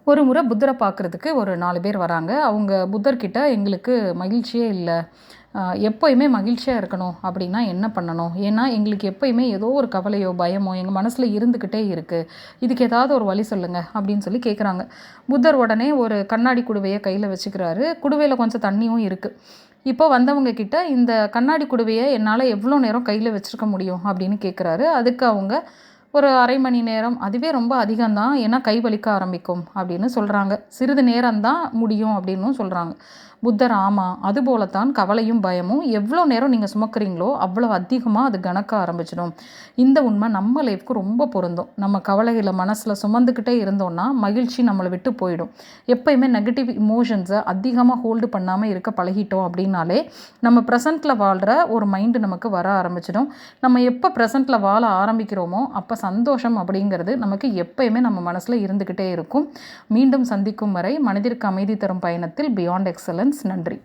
ஒரு முறை புத்தரை பார்க்குறதுக்கு ஒரு 4 பேர் வராங்க. அவங்க புத்தர்கிட்ட எங்களுக்கு மகிழ்ச்சியே இல்ல. எப்பயுமே மகிழ்ச்சியா இருக்கணும் அப்படின்னா என்ன பண்ணணும்? ஏன்னா எங்களுக்கு எப்பயுமே ஏதோ ஒரு கவலையோ, பயமோ எங்க மனசுல இருந்துக்கிட்டே இருக்கு. இதுக்கு ஏதாவது ஒரு வழி சொல்லுங்க அப்படின்னு சொல்லி கேட்குறாங்க. புத்தர் உடனே ஒரு கண்ணாடி குடுவைய கையில வச்சுக்கிறாரு. குடுவையில கொஞ்சம் தண்ணியும் இருக்கு. இப்போ வந்தவங்க கிட்ட இந்த கண்ணாடி குடுவைய என்னால எவ்வளோ நேரம் கையில வச்சிருக்க முடியும் அப்படின்னு கேட்குறாரு. அதுக்கு அவங்க ஒரு 1/2 மணி நேரம். அதுவே ரொம்ப அதிகம் தான். ஏன்னா கை வலிக்க ஆரம்பிக்கும் அப்படின்னு சொல்றாங்க. சிறிது நேரம் தான் முடியும் அப்படின்னும் சொல்றாங்க. புத்தர் ஆமா, அதுபோல தான் கவலையும் பயமும் எவ்வளோ நேரம் நீங்க சுமக்கிறீங்களோ அவ்வளோ அதிகமா அது கனக்க ஆரம்பிச்சிடும். இந்த உண்மை நம்ம லைஃப்க்கு ரொம்ப பொருந்தும். நம்ம கவலைகளை மனசுல சுமந்துக்கிட்டே இருந்தோம்னா மகிழ்ச்சி நம்மளை விட்டு போயிடும். எப்பயுமே நெகட்டிவ் இமோஷன்ஸை அதிகமாக ஹோல்டு பண்ணாமல் இருக்க பழகிட்டோம் அப்படின்னாலே நம்ம ப்ரெசண்ட்டில் வாழ்கிற ஒரு மைண்டு நமக்கு வர ஆரம்பிச்சிடும். நம்ம எப்போ ப்ரெசண்ட்டில் வாழ ஆரம்பிக்கிறோமோ அப்போ சந்தோஷம் அப்படிங்கிறது நமக்கு எப்பயுமே நம்ம மனசில் இருந்துக்கிட்டே இருக்கும். மீண்டும் சந்திக்கும் வரை மனதிற்கு அமைதி தரும் பயணத்தில் பியாண்ட் எக்ஸலன்ஸ். நன்றி.